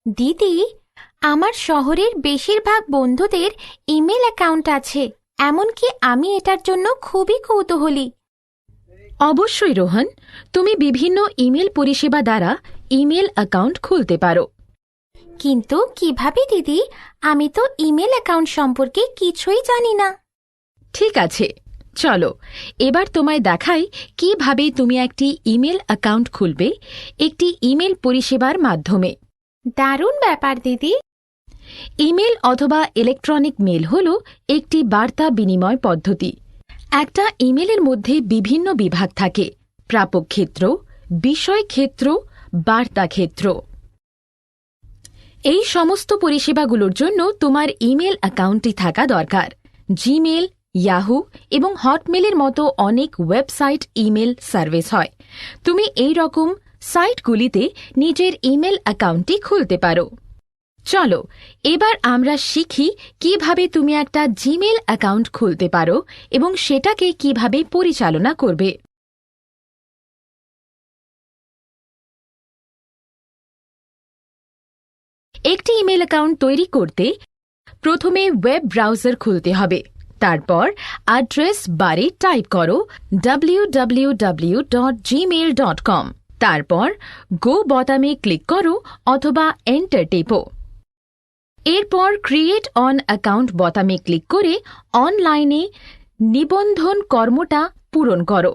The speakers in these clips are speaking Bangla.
দিদি, আমার শহরের বেশিরভাগ বন্ধুদের ইমেল অ্যাকাউন্ট আছে, এমনকি আমি এটার জন্য খুবই কৌতূহলী। অবশ্যই রোহন, তুমি বিভিন্ন ইমেল পরিষেবা দ্বারা ইমেল অ্যাকাউন্ট খুলতে পারো। কিন্তু কিভাবে দিদি? আমি তো ইমেল অ্যাকাউন্ট সম্পর্কে কিছুই জানি না। ঠিক আছে, চলো এবার তোমায় দেখাই কিভাবে তুমি একটি ইমেল অ্যাকাউন্ট খুলবে একটি ইমেল পরিষেবার মাধ্যমে। দারুণ ব্যাপার দিদি। ইমেল অথবা ইলেকট্রনিক মেল হল একটি বার্তা বিনিময় পদ্ধতি। একটা ইমেলের মধ্যে বিভিন্ন বিভাগ থাকে: প্রাপক ক্ষেত্র, বিষয় ক্ষেত্র, বার্তা ক্ষেত্র। এই সমস্ত পরিষেবাগুলোর জন্য তোমার ইমেল অ্যাকাউন্টটি থাকা দরকার। জিমেল, ইয়াহু এবং হটমেলের মতো অনেক ওয়েবসাইট ইমেল সার্ভিস হয়। তুমি এই রকম সাইটগুলিতে নিজের ইমেল অ্যাকাউন্টটি খুলতে পারো। চলো এবার আমরা শিখি কিভাবে তুমি একটা জিমেল অ্যাকাউন্ট খুলতে পারো এবং সেটাকে কিভাবে পরিচালনা করবে। একটি ইমেল অ্যাকাউন্ট তৈরি করতে প্রথমে ওয়েব ব্রাউজার খুলতে হবে। তারপর অ্যাড্রেস বারে টাইপ করো www.gmail.com। তারপর গো বোতামে ক্লিক করো অথবা এন্টার টেপো। এরপর ক্রিয়েট অন অ্যাকাউন্ট বোতামে ক্লিক করে অনলাইনে নিবন্ধন কর্মটা পূরণ করো।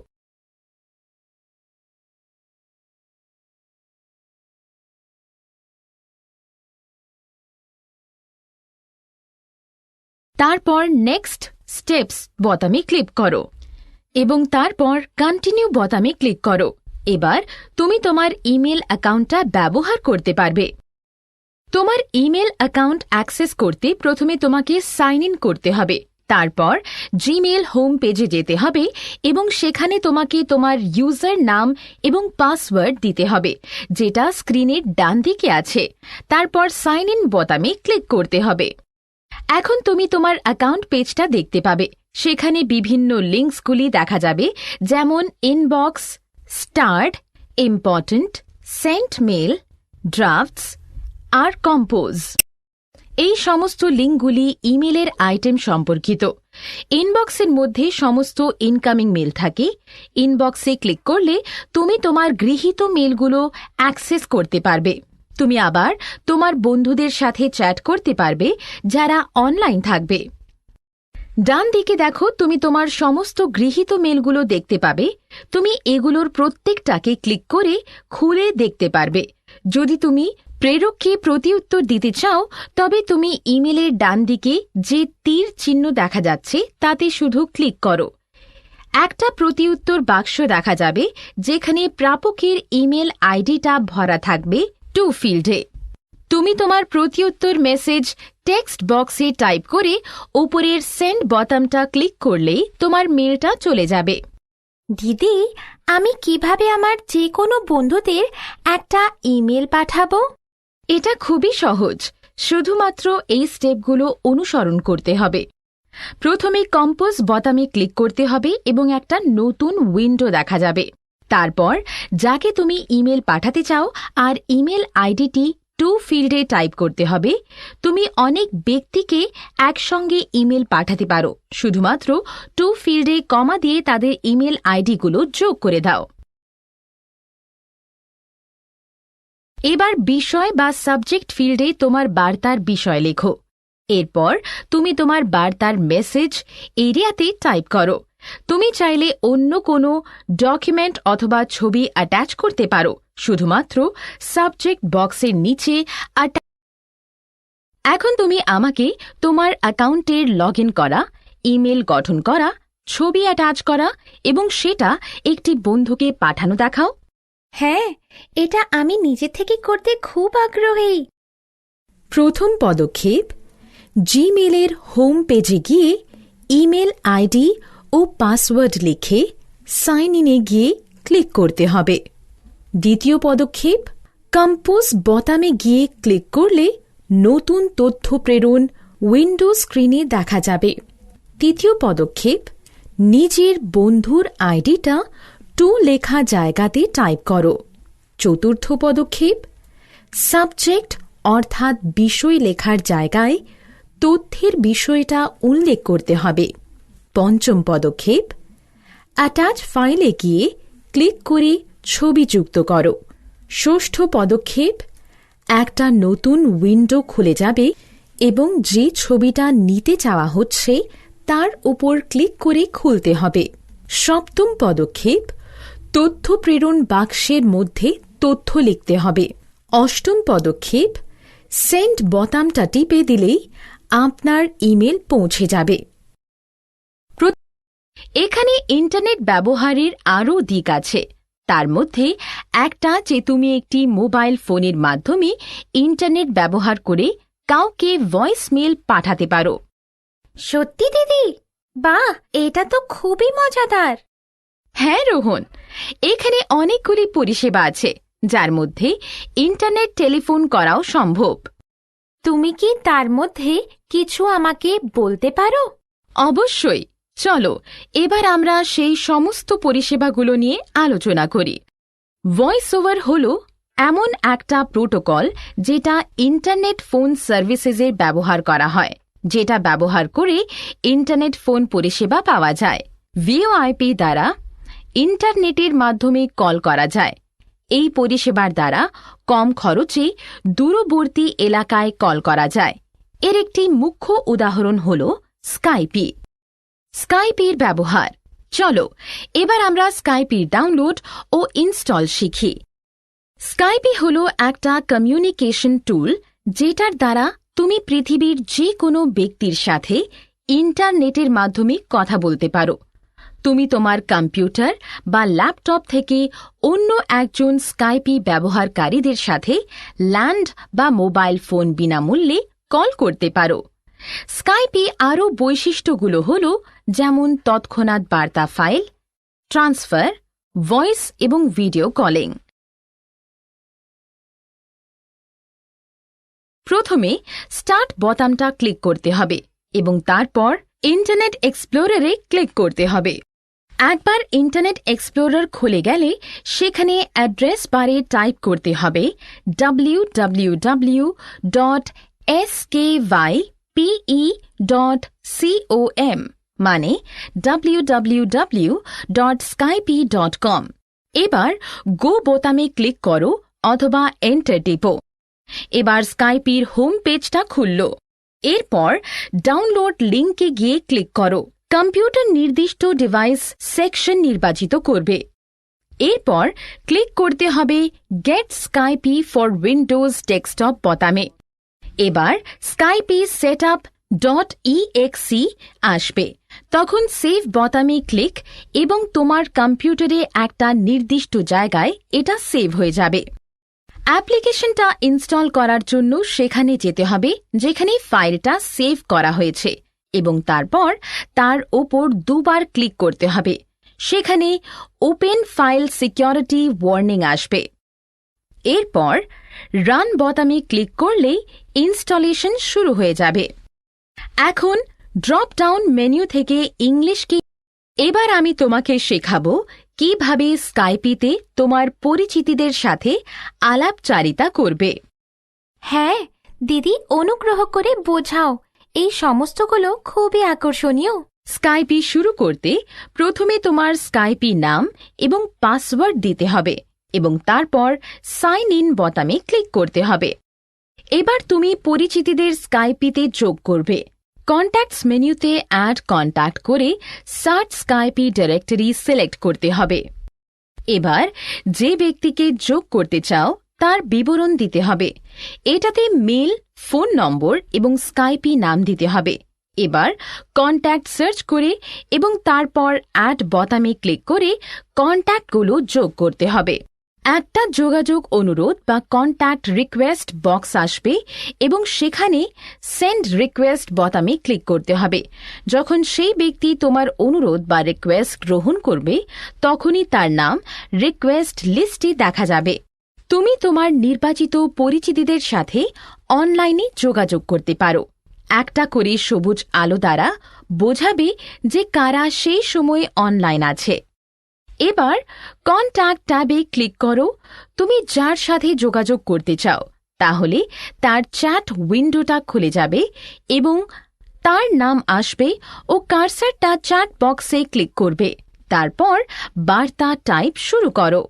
তারপর নেক্সট স্টেপস বোতামে ক্লিক করো এবং তারপর কন্টিনিউ বোতামে ক্লিক করো। এবার তুমি তোমার ইমেল অ্যাকাউন্টটা ব্যবহার করতে পারবে। তোমার ইমেল অ্যাকাউন্ট অ্যাক্সেস করতে প্রথমে তোমাকে সাইন ইন করতে হবে। তারপর জিমেল হোম পেজে যেতে হবে এবং সেখানে তোমাকে তোমার ইউজার নাম এবং পাসওয়ার্ড দিতে হবে, যেটা স্ক্রিনের ডান দিকে আছে। তারপর সাইন ইন বোতামে ক্লিক করতে হবে। এখন তুমি তোমার অ্যাকাউন্ট পেজটা দেখতে পাবে। সেখানে বিভিন্ন লিঙ্কসগুলি দেখা যাবে, যেমন inbox, start, important, sent mail, drafts আর কম্পোজ। এই সমস্ত লিঙ্কগুলি ইমেলের আইটেম সম্পর্কিত। ইনবক্সের মধ্যে সমস্ত ইনকামিং মেল থাকে। ইনবক্সে ক্লিক করলে তুমি তোমার গৃহীত মেলগুলো অ্যাক্সেস করতে পারবে। তুমি আবার তোমার বন্ধুদের সাথে চ্যাট করতে পারবে যারা অনলাইন থাকবে। ডান দিকে দেখো, তুমি তোমার সমস্ত গৃহীত মেলগুলো দেখতে পাবে। তুমি এগুলোর প্রত্যেকটাকে ক্লিক করে খুলে দেখতে পারবে। যদি তুমি প্রেরককে প্রতিউত্তর দিতে চাও, তবে তুমি ইমেলের ডান দিকে যে তীর চিহ্ন দেখা যাচ্ছে তাতে শুধু ক্লিক করো। একটা প্রতিউত্তর বাক্স দেখা যাবে, যেখানে প্রাপকের ইমেল আইডিটা ভরা থাকবে টু ফিল্ডে। তুমি তোমার প্রতিউত্তর মেসেজ টেক্সট বক্সে টাইপ করে উপরের সেন্ড বোতামটা ক্লিক করলেই তোমার মেলটা চলে যাবে। দিদি, আমি কিভাবে আমার যে কোনো বন্ধুদের একটা ইমেল পাঠাবো? এটা খুবই সহজ। শুধুমাত্র এই স্টেপগুলো অনুসরণ করতে হবে। প্রথমে কম্পোজ বোতামে ক্লিক করতে হবে এবং একটা নতুন উইন্ডো দেখা যাবে। তারপর যাকে তুমি ইমেল পাঠাতে চাও আর ইমেল আইডিটি টু ফিল্ডে টাইপ করতে হবে। তুমি অনেক ব্যক্তিকে একসঙ্গে ইমেল পাঠাতে পারো। শুধুমাত্র টু ফিল্ডে কমা দিয়ে তাদের ইমেল আইডিগুলো যোগ করে দাও। এবার বিষয় বা সাবজেক্ট ফিল্ডে তোমার বার্তার বিষয় লেখো। এরপর তুমি তোমার বার্তার মেসেজ এরিয়াতে টাইপ করো। তুমি চাইলে অন্য কোনো ডকুমেন্ট অথবা ছবি অ্যাটাচ করতে পারো। শুধুমাত্র সাবজেক্ট বক্সের নিচে এখন তুমি আমাকে তোমার অ্যাকাউন্টের লগ ইন করা, ইমেল গঠন করা, ছবি অ্যাটাচ করা এবং সেটা একটি বন্ধুকে পাঠানো দেখাও। হ্যাঁ, এটা আমি নিজে থেকে করতে খুব আগ্রহী। প্রথম পদক্ষেপ, জিমেলের হোম পেজে গিয়ে ইমেল আইডি ও পাসওয়ার্ড লিখে সাইন ইনে গিয়ে ক্লিক করতে হবে। দ্বিতীয় পদক্ষেপ, কম্পোজ বোতামে গিয়ে ক্লিক করলে নতুন তথ্য প্রেরণ উইন্ডো স্ক্রিনে দেখা যাবে। তৃতীয় পদক্ষেপ, নিজের বন্ধুর আইডিটা টু লেখা জায়গাতে টাইপ করো। চতুর্থ পদক্ষেপ, সাবজেক্ট অর্থাৎ বিষয় লেখার জায়গায় তথ্যের বিষয়টা উল্লেখ করতে হবে। পঞ্চম পদক্ষেপ, অ্যাটাচ ফাইলে গিয়ে ক্লিক করে ছবি যুক্ত করো। ষষ্ঠ পদক্ষেপ, একটা নতুন উইন্ডো খুলে যাবে এবং যে ছবিটা নিতে চাওয়া হচ্ছে তার উপর ক্লিক করে খুলতে হবে। সপ্তম পদক্ষেপ, তথ্য প্রেরণ বাক্সের মধ্যে তথ্য লিখতে হবে। অষ্টম পদক্ষেপ, সেন্ড বোতামটা টিপে দিলেই আপনার ইমেল পৌঁছে যাবে। এখানে ইন্টারনেট ব্যবহারের আরও দিক আছে। তার মধ্যে একটা যে তুমি একটি মোবাইল ফোনের মাধ্যমে ইন্টারনেট ব্যবহার করে কাউকে ভয়েস মেল পাঠাতে পারো। সত্যি দিদি, বাহ, এটা তো খুবই মজাদার। হ্যাঁ রোহন, এখানে অনেকগুলি পরিষেবা আছে যার মধ্যে ইন্টারনেট টেলিফোন করাও সম্ভব। তুমি কি তার মধ্যে কিছু আমাকে বলতে পারো? অবশ্যই, চলো এবার আমরা সেই সমস্ত পরিষেবাগুলো নিয়ে আলোচনা করি। ভয়েস ওভার হল এমন একটা প্রোটোকল যেটা ইন্টারনেট ফোন সার্ভিসেসের ব্যবহার করা হয়, যেটা ব্যবহার করে ইন্টারনেট ফোন পরিষেবা পাওয়া যায়। ভিওআইপি দ্বারা ইন্টারনেটের মাধ্যমে কল করা যায়। এই পরিষেবার দ্বারা কম খরচে দূরবর্তী এলাকায় কল করা যায়। এর একটি মুখ্য উদাহরণ হল স্কাইপি। স্কাইপির ব্যবহার, চলো এবার আমরা স্কাইপির ডাউনলোড ও ইনস্টল শিখি। স্কাইপি হল একটা কমিউনিকেশন টুল যেটার দ্বারা তুমি পৃথিবীর যে কোনো ব্যক্তির সাথে ইন্টারনেটের মাধ্যমে কথা বলতে পারো। তুমি তোমার কম্পিউটার বা ল্যাপটপ থেকে অন্য একজন স্কাইপি ব্যবহারকারীদের সাথে ল্যান্ড বা মোবাইল ফোন বিনামূল্যে কল করতে পারো। স্কাইপি আরও বৈশিষ্ট্যগুলো হল যেমন তৎক্ষণাৎ বার্তা ফাইল ট্রান্সফার, ভয়েস এবং ভিডিও কলিং। প্রথমে স্টার্ট বোতামটা ক্লিক করতে হবে এবং তারপর ইন্টারনেট এক্সপ্লোরারে ক্লিক করতে হবে। একবার ইন্টারনেট এক্সপ্লোরার খুলে গেলে সেখানে অ্যাড্রেস বারে টাইপ করতে হবে www.skype.com, মানে www.skype.com। এবার গো বোতামে ক্লিক করো অথবা এন্টার টিপো। এবার স্কাইপির হোম পেজটা খুলল। এরপর ডাউনলোড লিঙ্কে গিয়ে ক্লিক করো। কম্পিউটার নির্দিষ্ট ডিভাইস সেকশন নির্বাচিত করবে। এরপর ক্লিক করতে হবে get Skype for Windows desktop বোতামে। এবার স্কাইপি setup.exe আসবে। তখন সেভ বোতামে ক্লিক এবং তোমার কম্পিউটারে একটা নির্দিষ্ট জায়গায় এটা সেভ হয়ে যাবে। অ্যাপ্লিকেশনটা ইনস্টল করার জন্য সেখানে যেতে হবে যেখানে ফাইলটা সেভ করা হয়েছে এবং তারপর তার ওপর দুবার ক্লিক করতে হবে। সেখানে ওপেন ফাইল সিকিউরিটি ওয়ার্নিং আসবে। এরপর রান বোতামে ক্লিক করলেই ইনস্টলেশন শুরু হয়ে যাবে। এখন ড্রপ ডাউন মেনু থেকে ইংলিশকে। এবার আমি তোমাকে শেখাবো কিভাবে স্কাইপিতে তোমার পরিচিতিদের সাথে আলাপচারিতা করবে। হ্যাঁ দিদি, অনুগ্রহ করে বোঝাও, এই সমস্তগুলো খুবই আকর্ষণীয়। স্কাইপি শুরু করতে প্রথমে তোমার স্কাইপি নাম এবং পাসওয়ার্ড দিতে হবে এবং তারপর সাইন ইন বোতামে ক্লিক করতে হবে। এবার তুমি পরিচিতিদের স্কাইপিতে যোগ করবে। কন্ট্যাক্টস মেনুতে অ্যাড কন্ট্যাক্ট করে সার্চ স্কাইপি ডিরেক্টরি সিলেক্ট করতে হবে। এবার যে ব্যক্তিকে যোগ করতে চাও তার বিবরণ দিতে হবে। এটাতে মেল, ফোন নম্বর এবং স্কাইপি নাম দিতে হবে। এবার কন্ট্যাক্ট সার্চ করে এবং তারপর অ্যাড বোতামে ক্লিক করে কন্ট্যাক্টগুলো যোগ করতে হবে। একটা যোগাযোগ অনুরোধ বা কন্ট্যাক্ট রিকোয়েস্ট বক্স আসবে এবং সেখানে সেন্ড রিকোয়েস্ট বোতামে ক্লিক করতে হবে। যখন সেই ব্যক্তি তোমার অনুরোধ বা রিকোয়েস্ট গ্রহণ করবে তখনই তার নাম রিকোয়েস্ট লিস্টে দেখা যাবে। তুমি তোমার নির্বাচিত পরিচিতিদের সাথে অনলাইনে যোগাযোগ করতে পারো। একটা করে সবুজ আলো দ্বারা বোঝাবে যে কারা সেই সময় অনলাইন আছে। এবার কন্ট্যাক্ট ট্যাবে ক্লিক করো। তুমি যার সাথে যোগাযোগ করতে চাও তাহলে তার চ্যাট উইন্ডোটা খুলে যাবে এবং তার নাম আসবে ও কার্সারটা চ্যাট বক্সে ক্লিক করবে। তারপর বার্তা টাইপ শুরু করো।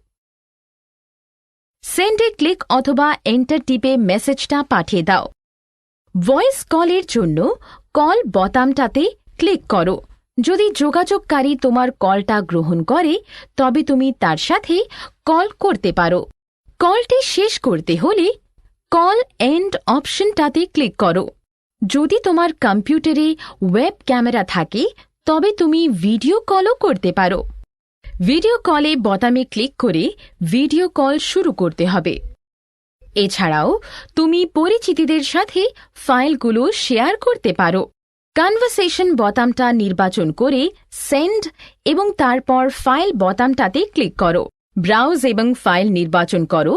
সেন্ডে ক্লিক অথবা এন্টার টিপে মেসেজটা পাঠিয়ে দাও। ভয়েস কলের জন্য কল বোতামটাতে ক্লিক করো। যদি যোগাযোগকারী তোমার কলটা গ্রহণ করে তবে তুমি তার সাথে কল করতে পারো। কলটি শেষ করতে হলে কল এন্ড অপশনটাতে ক্লিক করো। যদি তোমার কম্পিউটারে ওয়েব ক্যামেরা থাকে তবে তুমি ভিডিও কলও করতে পারো। ভিডিও কলে বোতামে ক্লিক করে ভিডিও কল শুরু করতে হবে। এছাড়াও তুমি পরিচিতদের সাথে ফাইলগুলো শেয়ার করতে পারো। কনভারসেশন বোতামটা নির্বাচন করে সেন্ড এবং তারপর ফাইল বোতামটাতে ক্লিক করো। ব্রাউজ এবং ফাইল নির্বাচন করো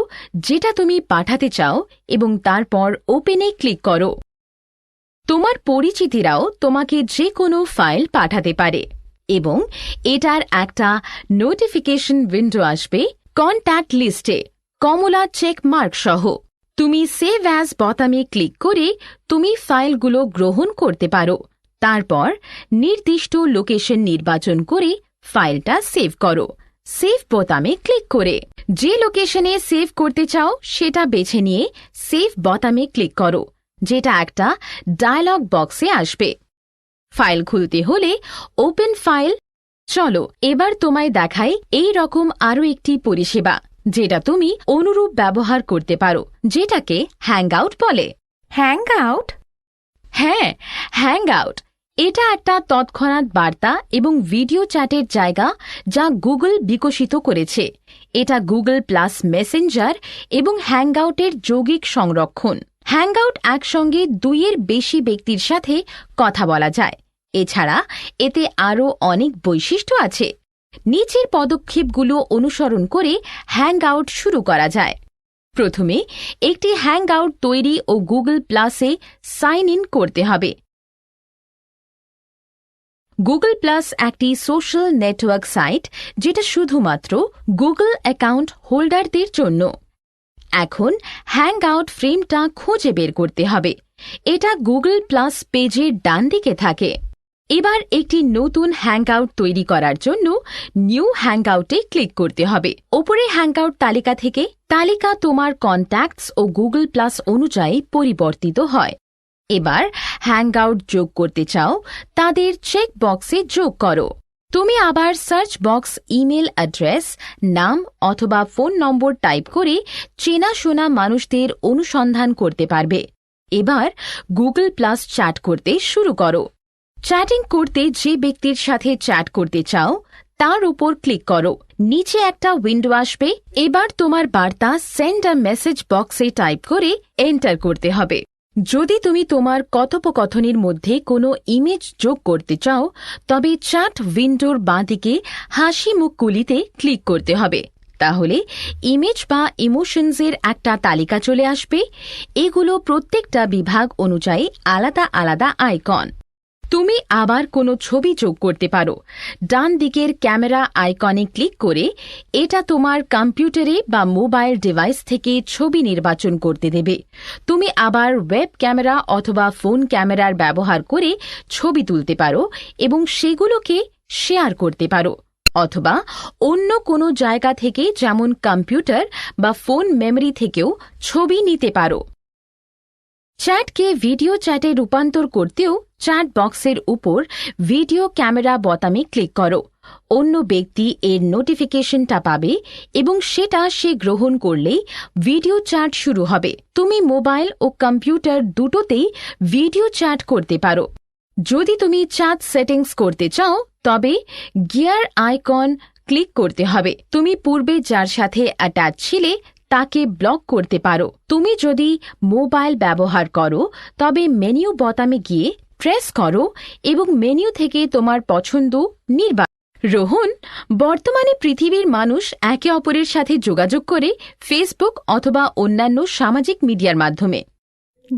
যেটা তুমি পাঠাতে চাও এবং তারপর ওপেনে ক্লিক করো। তোমার পরিচিতরাও তোমাকে যে কোনো ফাইল পাঠাতে পারে এবং এটার একটা নোটিফিকেশন উইন্ডো আসবে কন্ট্যাক্ট লিস্টে কমলা চেক মার্ক সহ। তুমি সেভ অ্যাজ বোতামে ক্লিক করে তুমি ফাইলগুলো গ্রহণ করতে পারো। তারপর নির্দিষ্ট লোকেশন নির্বাচন করে ফাইলটা সেভ করো। সেভ বোতামে ক্লিক করে যে লোকেশনে সেভ করতে চাও সেটা বেছে নিয়ে সেভ বোতামে ক্লিক করো, যেটা একটা ডায়লগ বক্সে আসবে। ফাইল খুলতে হলে ওপেন ফাইল। চলো এবার তোমায় দেখাই এই রকম আরও একটি পরিষেবা যেটা তুমি অনুরূপ ব্যবহার করতে পারো, যেটাকে হ্যাংআউট বলে। হ্যাংআউট? হ্যাঁ, হ্যাংআউট এটা একটা তৎক্ষণাৎ বার্তা এবং ভিডিও চ্যাটের জায়গা যা গুগল বিকশিত করেছে। এটা গুগল প্লাস মেসেঞ্জার এবং হ্যাংআউটের যৌগিক সংরক্ষণ। হ্যাংআউট একসঙ্গে 2-এর বেশি ব্যক্তির সাথে কথা বলা যায়। এছাড়া এতে আরও অনেক বৈশিষ্ট্য আছে। নিচের পদক্ষেপগুলো অনুসরণ করে হ্যাংআউট শুরু করা যায়। প্রথমে একটি হ্যাংআউট তৈরি ও গুগল প্লাসে সাইন ইন করতে হবে। গুগল প্লাস একটি সোশ্যাল নেটওয়ার্ক সাইট যেটা শুধুমাত্র গুগল অ্যাকাউন্ট হোল্ডারদের জন্য। এখন হ্যাংআউট ফ্রেমটা খুঁজে বের করতে হবে। এটা গুগল প্লাস পেজের ডান দিকে থাকে। এবার একটি নতুন হ্যাংআউট তৈরি করার জন্য নিউ হ্যাংআউটে ক্লিক করতে হবে। ওপরে হ্যাংআউট তালিকা থেকে তালিকা তোমার কন্ট্যাক্টস ও গুগল প্লাস অনুযায়ী পরিবর্তিত হয়। এবার হ্যাংআউট যোগ করতে চাও তাদের চেক বক্সে যোগ করো। তুমি আবার সার্চ বক্স ইমেল অ্যাড্রেস, নাম অথবা ফোন নম্বর টাইপ করে চেনাশোনা মানুষদের অনুসন্ধান করতে পারবে। এবার গুগল প্লাস চ্যাট করতে শুরু করো। চ্যাটিং করতে যে ব্যক্তির সাথে চ্যাট করতে চাও তার উপর ক্লিক করো। নিচে একটা উইন্ডো আসবে। এবার তোমার বার্তা সেন্ড আ মেসেজ বক্সে টাইপ করে এন্টার করতে হবে। যদি তুমি তোমার কথোপকথনের মধ্যে কোনো ইমেজ যোগ করতে চাও তবে চ্যাট উইন্ডোর বাঁদিকে হাসি মুখ কুলিতে ক্লিক করতে হবে। তাহলে ইমেজ বা ইমোশনসের একটা তালিকা চলে আসবে। এগুলো প্রত্যেকটা বিভাগ অনুযায়ী আলাদা আলাদা আইকন। তুমি আবার কোনো ছবি যোগ করতে পারো। ডান দিকের ক্যামেরা আইকনে ক্লিক করে এটা তোমার কম্পিউটারে বা মোবাইল ডিভাইস থেকে ছবি নির্বাচন করতে দেবে। তুমি আবার ওয়েব ক্যামেরা অথবা ফোন ক্যামেরার ব্যবহার করে ছবি তুলতে পারো এবং সেগুলোকে শেয়ার করতে পারো, অথবা অন্য কোনো জায়গা থেকে যেমন কম্পিউটার বা ফোন মেমরি থেকেও ছবি নিতে পারো। চ্যাটকে ভিডিও চ্যাটে রূপান্তর করতেও চ্যাট বক্সের উপর ভিডিও ক্যামেরা বোতামে ক্লিক করো। অন্য ব্যক্তি এর নোটিফিকেশনটা পাবে এবং সেটা সে গ্রহণ করলেই ভিডিও চ্যাট শুরু হবে। তুমি মোবাইল ও কম্পিউটার দুটোতেই ভিডিও চ্যাট করতে পারো। যদি তুমি চ্যাট সেটিংস করতে চাও তবে গিয়ার আইকন ক্লিক করতে হবে। তুমি পূর্বে যার সাথে অ্যাটাচ ছিলে তাকে ব্লক করতে পারো। তুমি যদি মোবাইল ব্যবহার করো তবে মেনু বোতামে গিয়ে প্রেস করো এবং মেনু থেকে তোমার পছন্দ নির্বাচন। রোহন, বর্তমানে পৃথিবীর মানুষ একে অপরের সাথে যোগাযোগ করে ফেসবুক অথবা অন্যান্য সামাজিক মিডিয়ার মাধ্যমে।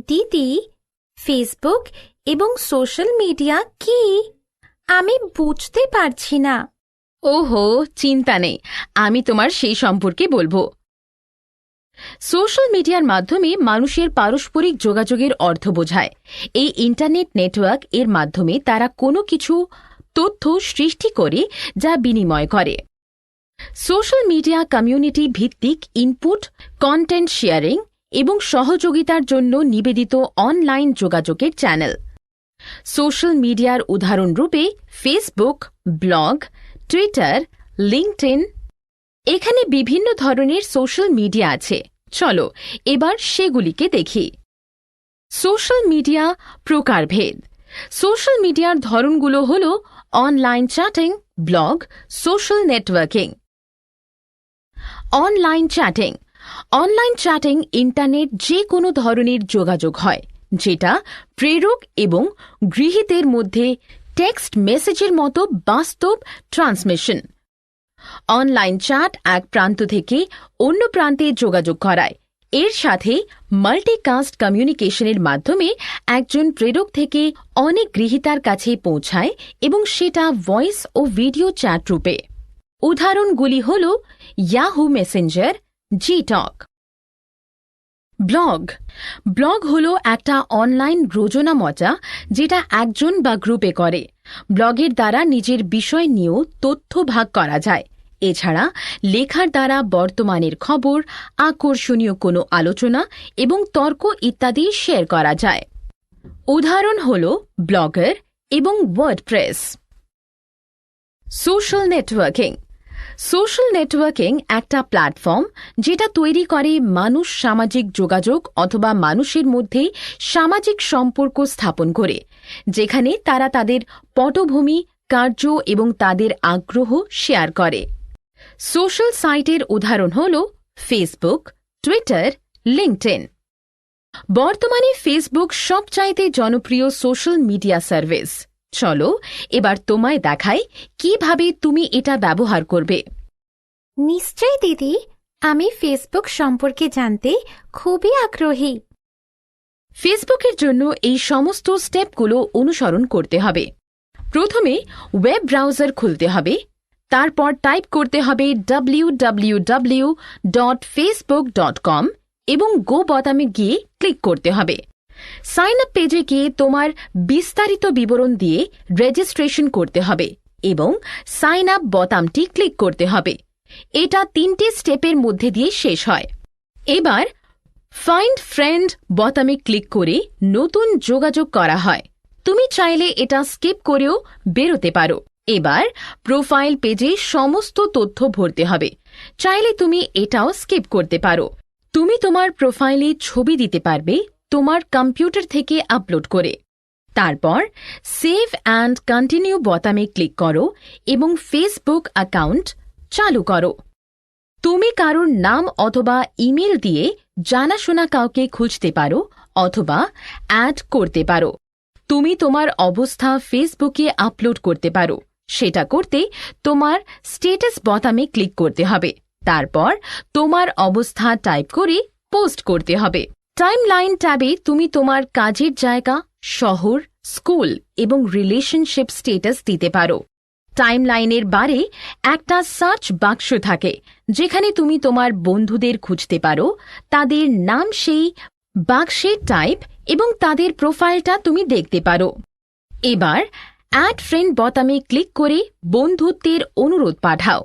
দিদি, ফেসবুক এবং সোশ্যাল মিডিয়া কি? আমি বুঝতে পারছি না। ওহো, চিন্তা নেই, আমি তোমার সেই সম্পর্কে বলবো। সোশ্যাল মিডিয়ার মাধ্যমে মানুষের পারস্পরিক যোগাযোগের অর্থ বোঝায়। এই ইন্টারনেট নেটওয়ার্ক এর মাধ্যমে তারা কোনো কিছু তথ্য সৃষ্টি করে যা বিনিময় করে। সোশ্যাল মিডিয়া কমিউনিটি ভিত্তিক ইনপুট, কন্টেন্ট শেয়ারিং এবং সহযোগিতার জন্য নিবেদিত অনলাইন যোগাযোগের চ্যানেল। সোশ্যাল মিডিয়ার উদাহরণরূপে ফেসবুক, ব্লগ, টুইটার, লিঙ্কডইন। এখানে বিভিন্ন ধরনের সোশ্যাল মিডিয়া আছে। চলো এবার সেগুলিকে দেখি। সোশ্যাল মিডিয়া প্রকারভেদ। সোশ্যাল মিডিয়ার ধরনগুলো হল online chatting, blog, social networking. Online chatting. Online chatting internet যে কোনো ধরনের যোগাযোগ হয় যেটা প্রেরক এবং গৃহীতের মধ্যে টেক্সট মেসেজের মতো বাস্তব ট্রান্সমিশন। অনলাইন চ্যাট এক প্রান্ত থেকে অন্য প্রান্তে যোগাযোগ করায়। এর সাথে মাল্টিকাস্ট কমিউনিকেশনের মাধ্যমে একজন প্রেরক থেকে অনেক গৃহীতার কাছে পৌঁছায় এবং সেটা ভয়েস ও ভিডিও চ্যাট রূপে। উদাহরণগুলি হল ইয়াহু মেসেঞ্জার, জিটক। ব্লগ। ব্লগ হল একটা অনলাইন রচনামচা যেটা একজন বা গ্রুপে করে। ব্লগের দ্বারা নিজের বিষয় নিয়েও তথ্য ভাগ করা যায়। এছাড়া লেখার দ্বারা বর্তমানের খবর, আকর্ষণীয় কোনো আলোচনা এবং তর্ক ইত্যাদি শেয়ার করা যায়। উদাহরণ হল ব্লগার এবং WordPress. Social networking. Social networking একটা প্ল্যাটফর্ম যেটা তৈরি করে মানুষ সামাজিক যোগাযোগ অথবা মানুষের মধ্যে সামাজিক সম্পর্ক স্থাপন করে, যেখানে তারা তাদের পটভূমি, কার্য এবং তাদের আগ্রহ শেয়ার করে। সোশ্যাল সাইটের উদাহরণ হল ফেসবুক, টুইটার, লিঙ্কডইন। বর্তমানে ফেসবুক সবচাইতে জনপ্রিয় সোশ্যাল মিডিয়া সার্ভিস। চলো এবার তোমায় দেখাই কিভাবে তুমি এটা ব্যবহার করবে। নিশ্চয়ই দিদি, আমি ফেসবুক সম্পর্কে জানতে খুবই আগ্রহী। ফেসবুকের জন্য এই সমস্ত স্টেপগুলো অনুসরণ করতে হবে। প্রথমে ওয়েব ব্রাউজার খুলতে হবে, তারপর টাইপ করতে হবে www.facebook.com এবং গো বোতামে গিয়ে ক্লিক করতে হবে। সাইন আপ পেজে গিয়ে তোমার বিস্তারিত বিবরণ দিয়ে রেজিস্ট্রেশন করতে হবে এবং সাইন আপ বোতামটি ক্লিক করতে হবে। এটা 3টে স্টেপের মধ্যে দিয়ে শেষ হয়। এবার ফাইন্ড ফ্রেন্ড বোতামে ক্লিক করে নতুন যোগাযোগ করা হয়। তুমি চাইলে এটা স্কিপ করেও বেরোতে পারো। এবার প্রোফাইল পেজে সমস্ত তথ্য ভরতে হবে। চাইলে তুমি এটাও স্কিপ করতে পারো। তুমি তোমার প্রোফাইলে ছবি দিতে পারবে তোমার কম্পিউটার থেকে আপলোড করে। তারপর সেভ অ্যান্ড কন্টিনিউ বোতামে ক্লিক করো এবং ফেসবুক অ্যাকাউন্ট চালু করো। তুমি কারোর নাম অথবা ইমেল দিয়ে জানাশোনা কাউকে খুঁজতে পারো অথবা অ্যাড করতে পারো। তুমি তোমার অবস্থা ফেসবুকে আপলোড করতে পারো। সেটা করতে তোমার স্ট্যাটাস বোতামে ক্লিক করতে হবে। তারপর তোমার অবস্থা টাইপ করে পোস্ট করতে হবে। টাইমলাইন ট্যাবে তুমি তোমার কাজের জায়গা, শহর, স্কুল এবং রিলেশনশিপ স্ট্যাটাস দিতে পারো। টাইমলাইনের বারে একটা সার্চ বাক্স থাকে যেখানে তুমি তোমার বন্ধুদের খুঁজতে পারো। তাদের নাম সেই বাক্সে টাইপ এবং তাদের প্রোফাইলটা তুমি দেখতে পারো। এবার অ্যাড ফ্রেন্ড বোতামে ক্লিক করে বন্ধুত্বের অনুরোধ পাঠাও।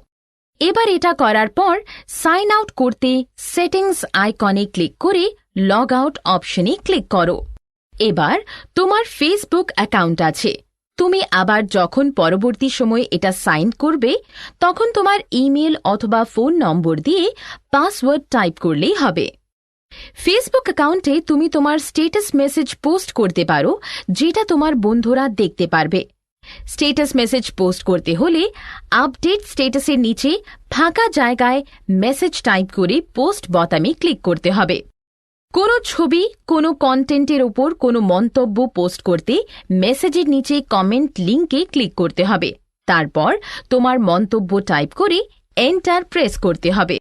এবার এটা করার পর সাইন আউট করতে সেটিংস আইকনে ক্লিক করে লগ আউট অপশনে ক্লিক করো। এবার তোমার ফেসবুক অ্যাকাউন্ট আছে। তুমি আবার যখন পরবর্তী সময়ে এটা সাইন করবে তখন তোমার ইমেল অথবা ফোন নম্বর দিয়ে পাসওয়ার্ড টাইপ করলেই হবে। ফেসবুক অ্যাকাউন্টে তুমি তোমার স্ট্যাটাস মেসেজ পোস্ট করতে পারো যেটা তোমার বন্ধুরা দেখতে পারবে। স্ট্যাটাস মেসেজ পোস্ট করতে হলে আপডেট স্ট্যাটাসের নিচে ফাঁকা জায়গায় মেসেজ টাইপ করে পোস্ট বোতামে ক্লিক করতে হবে। কোনো ছবি, কোনো কন্টেন্টের উপর কোনো মন্তব্য পোস্ট করতে মেসেজের নিচে কমেন্ট লিঙ্কে ক্লিক করতে হবে। তারপর তোমার মন্তব্য টাইপ করে এন্টার প্রেস করতে হবে।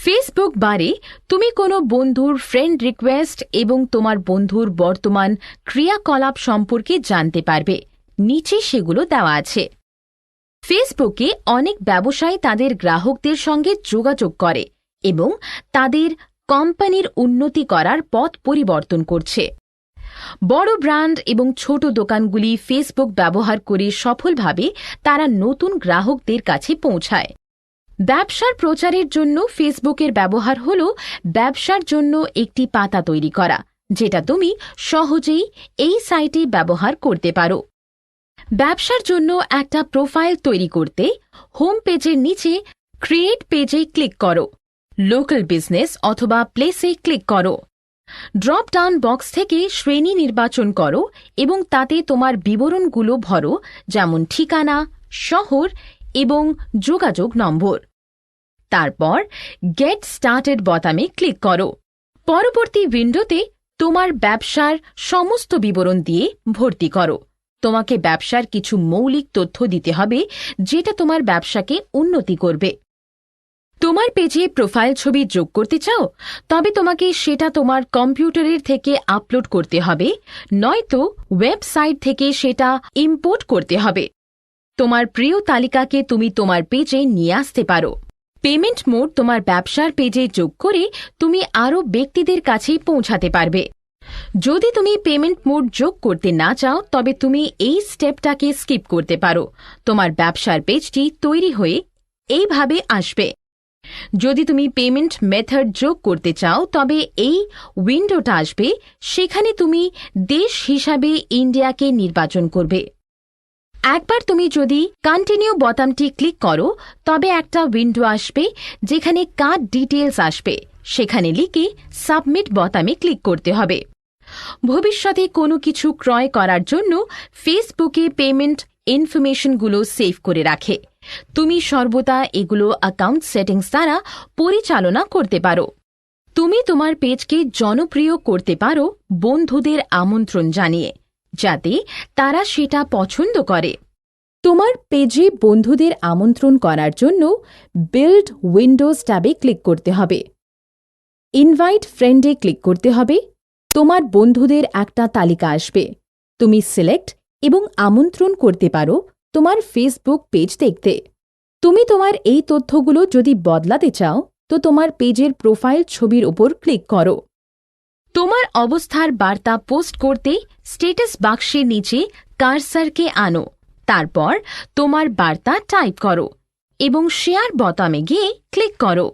ফেসবুক বারে তুমি কোনো বন্ধুর ফ্রেন্ড রিকোয়েস্ট এবং তোমার বন্ধুর বর্তমান ক্রিয়াকলাপ সম্পর্কে জানতে পারবে। নিচে সেগুলো দেওয়া আছে। ফেসবুকে অনেক ব্যবসায়ী তাদের গ্রাহকদের সঙ্গে যোগাযোগ করে এবং তাদের কোম্পানির উন্নতি করার পথ পরিবর্তন করছে। বড় ব্র্যান্ড এবং ছোট দোকানগুলি ফেসবুক ব্যবহার করে সফলভাবে তারা নতুন গ্রাহকদের কাছে পৌঁছায়। ব্যবসার প্রচারের জন্য ফেসবুকের ব্যবহার হল ব্যবসার জন্য একটি পাতা তৈরি করা, যেটা তুমি সহজেই এই সাইটে ব্যবহার করতে পারো। ব্যবসার জন্য একটা প্রোফাইল তৈরি করতে হোম পেজের নিচে ক্রিয়েট পেজে ক্লিক করো, লোকাল বিজনেস অথবা প্লেসে ক্লিক করো। ড্রপ ডাউন বক্স থেকে শ্রেণী নির্বাচন করো এবং তাতে তোমার বিবরণগুলো ভরো, যেমন ঠিকানা, শহর এবং যোগাযোগ নম্বর। তারপর গেট স্টার্টেড বোতামে ক্লিক করো। পরবর্তী উইন্ডোতে তোমার ব্যবসার সমস্ত বিবরণ দিয়ে ভর্তি করো। তোমাকে ব্যবসার কিছু মৌলিক তথ্য দিতে হবে যেটা তোমার ব্যবসাকে উন্নতি করবে। তোমার পেজে প্রোফাইল ছবি যোগ করতে চাও, তবে তোমাকে সেটা তোমার কম্পিউটারের থেকে আপলোড করতে হবে, নয়তো ওয়েবসাইট থেকে সেটা ইম্পোর্ট করতে হবে। তোমার প্রিয় তালিকাকে তুমি তোমার পেজে নিয়ে আসতে পারো। পেমেন্ট মোড তোমার ব্যবসার পেজে যোগ করে তুমি আরও ব্যক্তিদের কাছে পৌঁছাতে পারবে। যদি তুমি পেমেন্ট মোড যোগ করতে না চাও, তবে তুমি এই স্টেপটাকে স্কিপ করতে পারো। তোমার ব্যবসার পেজটি তৈরি হয়ে এইভাবে আসবে। যদি তুমি পেমেন্ট মেথড যোগ করতে চাও, তবে এই উইন্ডোটা আসবে। সেখানে তুমি দেশ হিসাবে ইন্ডিয়াকে নির্বাচন করবে। একবার তুমি যদি কন্টিনিউ বোতামটি ক্লিক করো, তবে একটা উইন্ডো আসবে যেখানে কার্ড ডিটেলস আসবে। সেখানে লিখে সাবমিট বোতামে ক্লিক করতে হবে। ভবিষ্যতে কোনো কিছু ক্রয় করার জন্য ফেসবুকে পেমেন্ট ইনফরমেশনগুলো সেভ করে রাখে। তুমি সর্বদা এগুলো অ্যাকাউন্ট সেটিংস দ্বারা পরিচালনা করতে পারো। তুমি তোমার পেজকে জনপ্রিয় করতে পারো বন্ধুদের আমন্ত্রণ জানিয়ে, যাতে তারা সেটা পছন্দ করে। তোমার পেজে বন্ধুদের আমন্ত্রণ করার জন্য বিল্ড উইন্ডোজ ট্যাবে ক্লিক করতে হবে। ইনভাইট ফ্রেন্ডে ক্লিক করতে হবে। তোমার বন্ধুদের একটা তালিকা আসবে। তুমি সিলেক্ট এবং আমন্ত্রণ করতে পারো তোমার ফেসবুক পেজ দেখতে। তুমি তোমার এই তথ্যগুলো যদি বদলাতে চাও, তো তোমার পেজের প্রোফাইল ছবির উপর ক্লিক করো। তোমার অবস্থার বার্তা পোস্ট করতে স্ট্যাটাস বাক্সের নিচে কার্সারকে আনো। তারপর তোমার বার্তা টাইপ করো এবং শেয়ার বোতামে গিয়ে ক্লিক করো।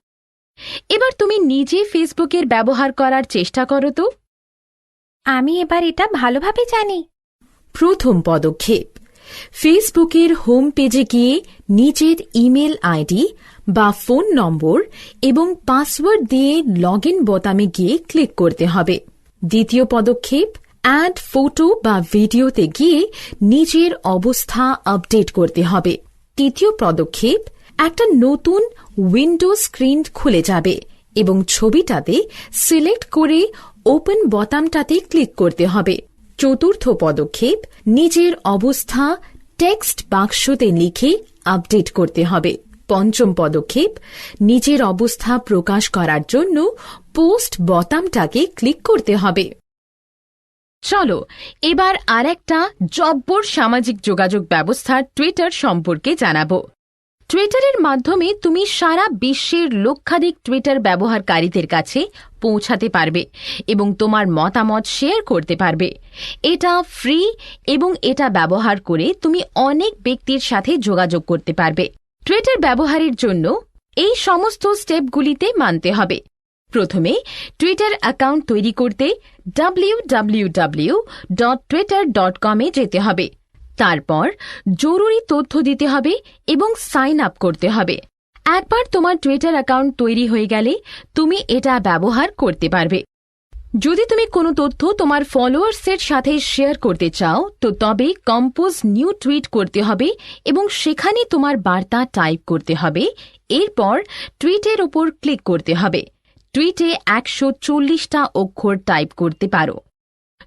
এবার তুমি নিজে ফেসবুকের ব্যবহার করার চেষ্টা করো তো। আমি এবার এটা ভালোভাবে জানি। প্রথম পদক্ষেপ, ফেসবুকের হোম পেজে গিয়ে নিজের ইমেল আইডি বা ফোন নম্বর এবং পাসওয়ার্ড দিয়ে লগইন বোতামে গিয়ে ক্লিক করতে হবে। দ্বিতীয় পদক্ষেপ, অ্যাড ফটো বা ভিডিওতে গিয়ে নিজের অবস্থা আপডেট করতে হবে। তৃতীয় পদক্ষেপ, একটা নতুন উইন্ডো স্ক্রিন খুলে যাবে এবং ছবিটাতে সিলেক্ট করে ওপেন বোতামটাতে ক্লিক করতে হবে। চতুর্থ পদক্ষেপ, নিজের অবস্থা টেক্সট বাক্সতে লিখে আপডেট করতে হবে। পঞ্চম পদক্ষেপ, নিজের অবস্থা প্রকাশ করার জন্য পোস্ট বোতামটাকে ক্লিক করতে হবে। চলো এবার আরেকটা জব্বর সামাজিক যোগাযোগ ব্যবস্থা টুইটার সম্পর্কে জানাবো। টুইটারের মাধ্যমে তুমি সারা বিশ্বের লক্ষাধিক টুইটার ব্যবহারকারীদের কাছে পৌঁছাতে পারবে এবং তোমার মতামত শেয়ার করতে পারবে। এটা ফ্রি এবং এটা ব্যবহার করে তুমি অনেক ব্যক্তির সাথে যোগাযোগ করতে পারবে। টুইটার ব্যবহারের জন্য এই সমস্ত স্টেপগুলিতে মানতে হবে। প্রথমে টুইটার অ্যাকাউন্ট তৈরি করতে www.twitter.com এ যেতে হবে। তারপর জরুরি তথ্য দিতে হবে এবং সাইন আপ করতে হবে। একবার তোমার টুইটার অ্যাকাউন্ট তৈরি হয়ে গেলে তুমি এটা ব্যবহার করতে পারবে। যদি তুমি কোনো তথ্য তোমার ফলোয়ার্সের সাথে শেয়ার করতে চাও, তো তবে কম্পোজ নিউ টুইট করতে হবে এবং সেখানে তোমার বার্তা টাইপ করতে হবে। এরপর টুইটের ওপর ক্লিক করতে হবে। টুইটে 140টা অক্ষর টাইপ করতে পারো।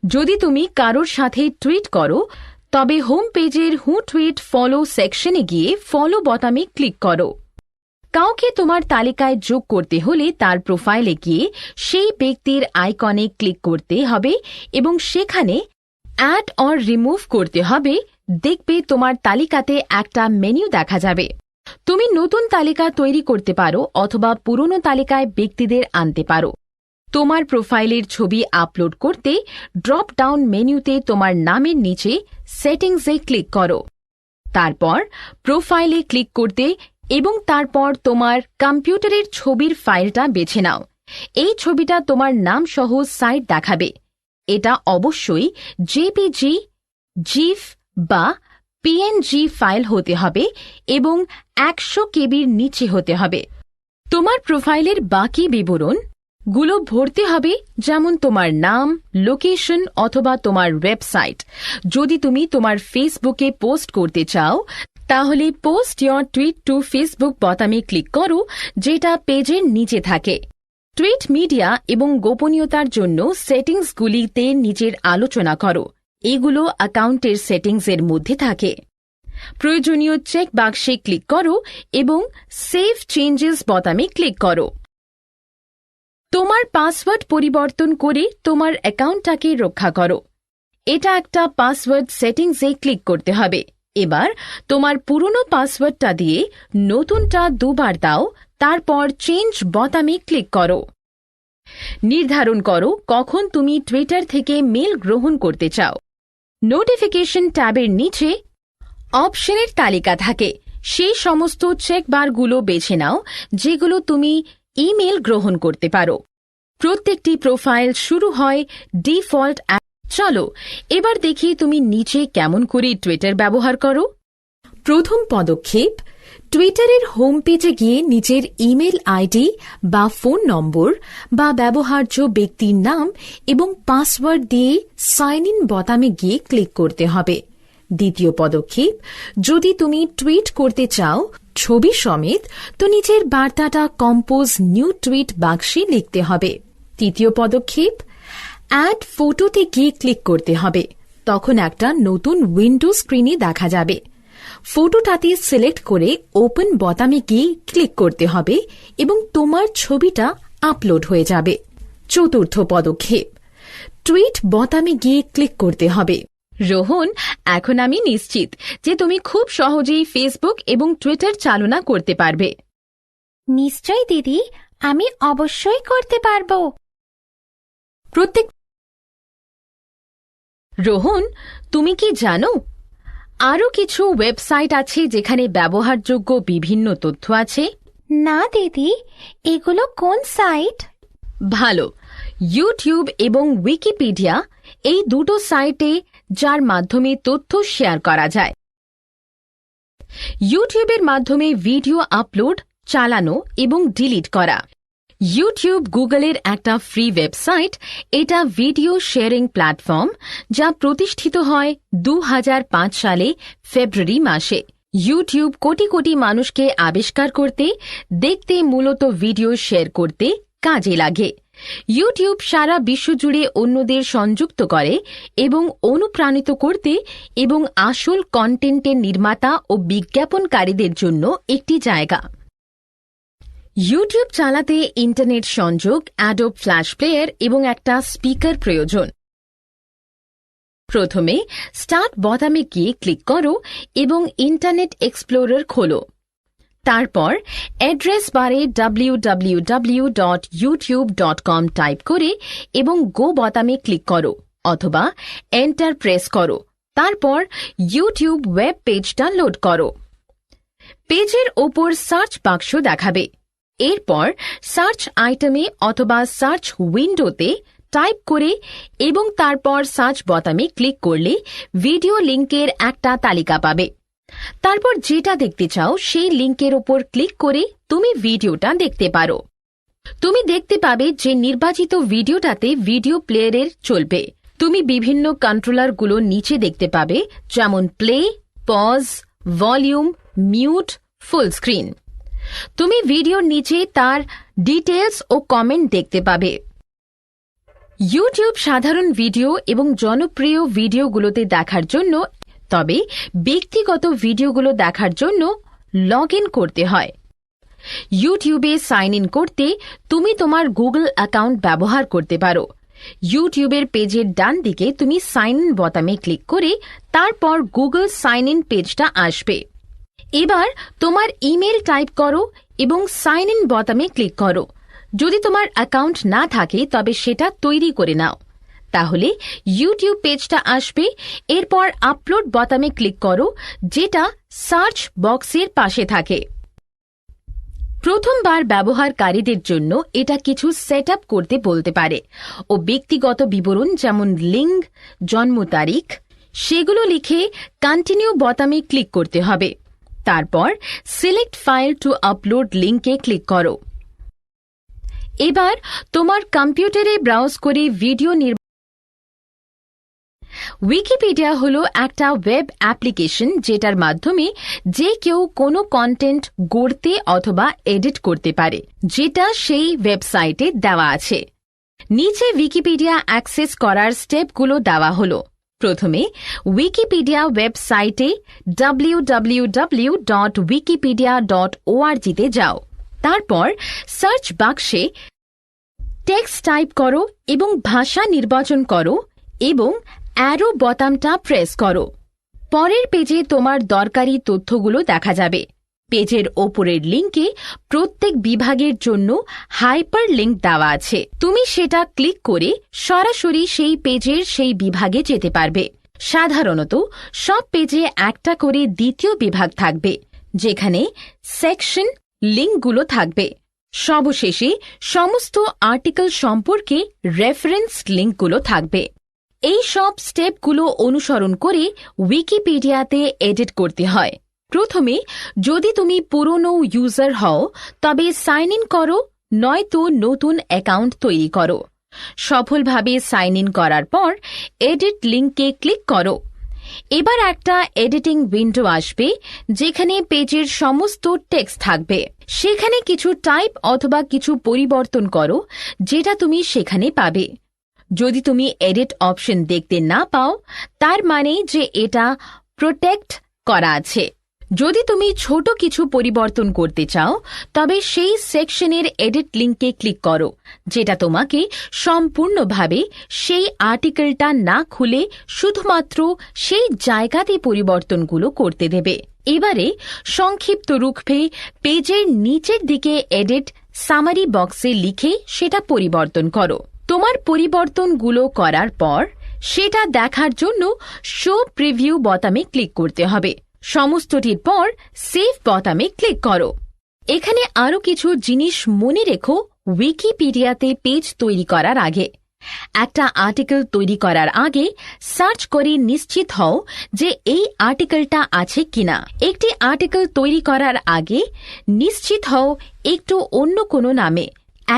যদি তুমি কারোর সাথে টুইট করো, তবে হোম পেজের হু টুইট ফলো সেকশনে গিয়ে ফলো বোতামে ক্লিক করো। কাউকে তোমার তালিকায় যোগ করতে হলে তার প্রোফাইলে গিয়ে সেই ব্যক্তির আইকনে ক্লিক করতে হবে এবং সেখানে অ্যাড অর রিমুভ করতে হবে। দেখবে তোমার তালিকাতে একটা মেনু দেখা যাবে। তুমি নতুন তালিকা তৈরি করতে পারো অথবা পুরনো তালিকায় ব্যক্তিদের আনতে পারো। তোমার প্রোফাইলের ছবি আপলোড করতে ড্রপ ডাউন মেনুতে তোমার নামের নিচে সেটিংসে ক্লিক করো। তারপর প্রোফাইলে ক্লিক করতে এবং তারপর তোমার কম্পিউটারের ছবির ফাইলটা বেছে নাও। এই ছবিটা তোমার নাম সহ সাইট দেখাবে। এটা অবশ্যই জেপিজি, জিফ বা পিএনজি ফাইল হতে হবে এবং 100 কেবির নিচে হতে হবে। তোমার প্রোফাইলের বাকি বিবরণ গুলো ভরতে হবে, যেমন তোমার নাম, লোকেশন অথবা তোমার ওয়েবসাইট। যদি তুমি তোমার ফেসবুকে পোস্ট করতে চাও তাহলে post your tweet to Facebook বোতামে ক্লিক করো, যেটা পেজের নিচে থাকে। টুইট মিডিয়া এবং গোপনীয়তার জন্য সেটিংসগুলিতে নিচের আলোচনা করো। এগুলো অ্যাকাউন্টের সেটিংসের মধ্যে থাকে। প্রয়োজনীয় চেক বাক্সে ক্লিক করো এবং সেভ চেঞ্জেস বোতামে ক্লিক করো। তোমার পাসওয়ার্ড পরিবর্তন করে তোমার অ্যাকাউন্টটাকে রক্ষা করো। এটা একটা পাসওয়ার্ড সেটিংসে ক্লিক করতে হবে। এবার তোমার পুরনো পাসওয়ার্ডটা দিয়ে নতুনটা দুবার দাও, তারপর চেঞ্জ বোতামে ক্লিক করো। নির্ধারণ করো কখন তুমি টুইটার থেকে মেল গ্রহণ করতে চাও। নোটিফিকেশন ট্যাবের নিচে অপশনের তালিকা থাকে। সেই সমস্ত চেকবারগুলো বেছে নাও যেগুলো তুমি ইমেল গ্রহণ করতে পারো। প্রত্যেকটি প্রোফাইল শুরু হয় ডিফল্ট। চলো এবার দেখি তুমি নিচে কেমন করে টুইটার ব্যবহার করো। প্রথম পদক্ষেপ, টুইটারের হোম পেজে গিয়ে নিজের ইমেল আইডি বা ফোন নম্বর বা ব্যবহার্য ব্যক্তির নাম এবং পাসওয়ার্ড দিয়ে সাইন ইন বোতামে গিয়ে ক্লিক করতে হবে। দ্বিতীয় পদক্ষেপ, যদি তুমি টুইট করতে চাও ছবি সমেত, তো নিজের বার্তাটা কম্পোজ নিউ টুইট বাক্সে লিখতে হবে। তৃতীয় পদক্ষেপ, অ্যাড ফটোতে গিয়ে ক্লিক করতে হবে। তখন একটা নতুন উইন্ডো স্ক্রিনে দেখা যাবে। ফটোটাতে সিলেক্ট করে ওপেন বোতামে গিয়ে ক্লিক করতে হবে এবং তোমার ছবিটা আপলোড হয়ে যাবে। চতুর্থ পদক্ষেপ, টুইট বোতামে গিয়ে ক্লিক করতে হবে। রোহন, এখন আমি নিশ্চিত যে তুমি খুব সহজেই ফেসবুক এবং টুইটার চালনা করতে পারবে। নিশ্চয় দিদি, আমি অবশ্যই করতে পারবো। রোহন, তুমি কি জানো আরও কিছু ওয়েবসাইট আছে যেখানে ব্যবহারযোগ্য বিভিন্ন তথ্য আছে? না দিদি, এগুলো কোন সাইট? ভালো, ইউটিউব এবং উইকিপিডিয়া এই দুটো সাইটে যার মাধ্যমে তথ্য শেয়ার করা যায়। ইউটিউবের মাধ্যমে ভিডিও আপলোড, চালানো এবং ডিলিট করা। ইউটিউব গুগলের একটা ফ্রি ওয়েবসাইট। এটা ভিডিও শেয়ারিং প্ল্যাটফর্ম যা প্রতিষ্ঠিত হয় 2005 সালে ফেব্রুয়ারি মাসে। ইউটিউব কোটি কোটি মানুষকে আবিষ্কার করতে, দেখতে, মূলত ভিডিও শেয়ার করতে কাজে লাগে। ইউটিউব সারা বিশ্বজুড়ে অন্যদের সংযুক্ত করে এবং অনুপ্রাণিত করতে এবং আসল কন্টেন্টের নির্মাতা ও বিজ্ঞাপনকারীদের জন্য একটি জায়গা। ইউটিউব চালাতে ইন্টারনেট সংযোগ, অ্যাডোব ফ্ল্যাশ প্লেয়ার এবং একটা স্পিকার প্রয়োজন। প্রথমে স্টার্ট বোতামে গিয়ে ক্লিক করো এবং ইন্টারনেট এক্সপ্লোরার খোলো। তারপর অ্যাড্রেস বারে www.youtube.com টাইপ করে এবং গো বোতামে ক্লিক করো অথবা এন্টার প্রেস করো। তারপর ইউটিউব ওয়েব পেজটা লোড করো। পেজের ওপর সার্চ বাক্স দেখাবে। এরপর সার্চ আইটেমে অথবা সার্চ উইন্ডোতে টাইপ করে এবং তারপর সার্চ বোতামে ক্লিক করলে ভিডিও লিঙ্কের একটা তালিকা পাবে। তারপর যেটা দেখতে চাও সেই লিঙ্কের ওপর ক্লিক করে তুমি ভিডিওটা দেখতে পারো। তুমি দেখতে পাবে যে নির্বাচিত ভিডিওটাতে ভিডিও প্লেয়ারের চলবে। তুমি বিভিন্ন কন্ট্রোলারগুলো নিচে দেখতে পাবে, যেমন play, pause, volume, mute, full screen. তুমি ভিডিওর নিচে তার ডিটেলস ও কমেন্ট দেখতে পাবে। ইউটিউব সাধারণ ভিডিও এবং জনপ্রিয় ভিডিওগুলোতে দেখার জন্য, তবে ব্যক্তিগত ভিডিওগুলো দেখার জন্য লগ ইন করতে হয়। ইউটিউবে সাইন ইন করতে তুমি তোমার গুগল অ্যাকাউন্ট ব্যবহার করতে পারো। ইউটিউবের পেজের ডান দিকে তুমি সাইন ইন বোতামে ক্লিক করে তারপর গুগল সাইন ইন পেজটা আসবে। এবার তোমার ইমেল টাইপ করো এবং সাইন ইন বোতামে ক্লিক করো। যদি তোমার অ্যাকাউন্ট না থাকে তবে সেটা তৈরি করে নাও। তাহলে ইউটিউব পেজটা আসবে। এরপর আপলোড বোতামে ক্লিক করো, যেটা সার্চ বক্সের পাশে থাকে। প্রথমবার ব্যবহারকারীদের জন্য এটা কিছু সেটআপ করতে বলতে পারে ও ব্যক্তিগত বিবরণ যেমন লিঙ্ক, জন্ম তারিখ সেগুলো লিখে কন্টিনিউ বোতামে ক্লিক করতে হবে। তারপর সিলেক্ট ফাইল টু আপলোড লিঙ্কে ক্লিক করো। এবার তোমার কম্পিউটারে ব্রাউজ করে ভিডিও উইকিপিডিয়া হলো একটা ওয়েব অ্যাপ্লিকেশন যেটার মাধ্যমে যে কেউ কোনো কন্টেন্ট গড়তে অথবা এডিট করতে পারে, যেটা সেই ওয়েবসাইটে দেওয়া আছে। নিচে উইকিপিডিয়া অ্যাক্সেস করার স্টেপগুলো দেওয়া হলো। প্রথমে উইকিপিডিয়া ওয়েবসাইটে www.wikipedia.org তে যাও। তারপর সার্চ বাক্সে টেক্সট টাইপ করো এবং ভাষা নির্বাচন করো এবং অ্যারো বোতামটা প্রেস করো। পরের পেজে তোমার দরকারি তথ্যগুলো দেখা যাবে। পেজের ওপরের লিঙ্কে প্রত্যেক বিভাগের জন্য হাইপার লিঙ্ক দেওয়া আছে। তুমি সেটা ক্লিক করে সরাসরি সেই পেজের সেই বিভাগে যেতে পারবে। সাধারণত সব পেজে একটা করে দ্বিতীয় বিভাগ থাকবে, যেখানে সেকশন লিঙ্কগুলো থাকবে। সবশেষে সমস্ত আর্টিকেল সম্পর্কে রেফারেন্স লিঙ্কগুলো থাকবে। এই সব স্টেপগুলো অনুসরণ করে উইকিপিডিয়াতে এডিট করতে হয়। প্রথমে যদি তুমি পুরনো ইউজার হও তবে সাইন ইন করো, নয়তো নতুন অ্যাকাউন্ট তৈরি করো। সফলভাবে সাইন ইন করার পর এডিট লিঙ্কে ক্লিক করো। এবার একটা এডিটিং উইন্ডো আসবে, যেখানে পেজের সমস্ত টেক্সট থাকবে। সেখানে কিছু টাইপ অথবা কিছু পরিবর্তন করো, যেটা তুমি সেখানে পাবে। যদি তুমি এডিট অপশন দেখতে না পাও, তার মানে যে এটা প্রোটেক্ট করা আছে। যদি তুমি ছোট কিছু পরিবর্তন করতে চাও তবে সেই সেকশনের এডিট লিঙ্কে ক্লিক করো, যেটা তোমাকে সম্পূর্ণভাবে সেই আর্টিকেলটা না খুলে শুধুমাত্র সেই জায়গাতে পরিবর্তনগুলো করতে দেবে। এবারে সংক্ষিপ্ত রূপে পেজের নিচের দিকে এডিট সামারি বক্সে লিখে সেটা পরিবর্তন করো। তোমার পরিবর্তনগুলো করার পর সেটা দেখার জন্য শো প্রিভিউ বোতামে ক্লিক করতে হবে। সমস্তটির পর সেভ বোতামে ক্লিক করো। এখানে আরো কিছু জিনিস মনে রেখো উইকিপিডিয়াতে পেজ তৈরি করার আগে। একটা আর্টিকেল তৈরি করার আগে সার্চ করে নিশ্চিত হও যে এই আর্টিকেলটা আছে কিনা। একটি আর্টিকেল তৈরি করার আগে নিশ্চিত হও একটু অন্য কোনো নামে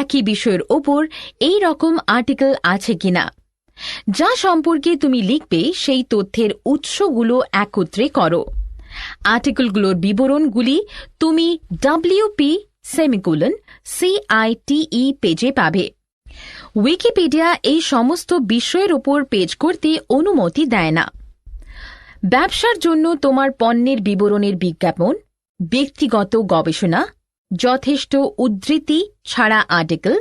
একই বিষয়ের ওপর এই রকম আর্টিকেল আছে কিনা। যা সম্পর্কে তুমি লিখবে সেই তথ্যের উৎসগুলো একত্রে করো। আর্টিকেলগুলোর বিবরণগুলি তুমি WP:CITE পেজে পাবে। উইকিপিডিয়া এই সমস্ত বিষয়ের ওপর পেজ করতে অনুমতি দেয় না। ব্যবসার জন্য তোমার পণ্যের বিবরণের বিজ্ঞাপন, ব্যক্তিগত গবেষণা, যথেষ্ট উদ্ধৃতি ছাড়া আর্টিকেল,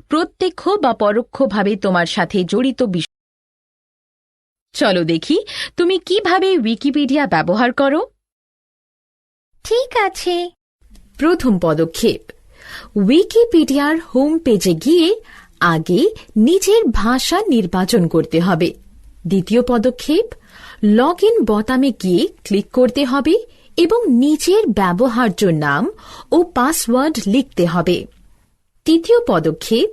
প্রত্যক্ষ বা পরোক্ষভাবে তোমার সাথে জড়িত বিষয়। চলো দেখি তুমি কিভাবে উইকিপিডিয়া ব্যবহার করো। ঠিক আছে। প্রথম পদক্ষেপ, উইকিপিডিয়ার হোম পেজে গিয়ে আগে নিজের ভাষা নির্বাচন করতে হবে। দ্বিতীয় পদক্ষেপ, লগ ইন বোতামে গিয়ে ক্লিক করতে হবে এবং নিজের ব্যবহার্য নাম ও পাসওয়ার্ড লিখতে হবে। তৃতীয় পদক্ষেপ,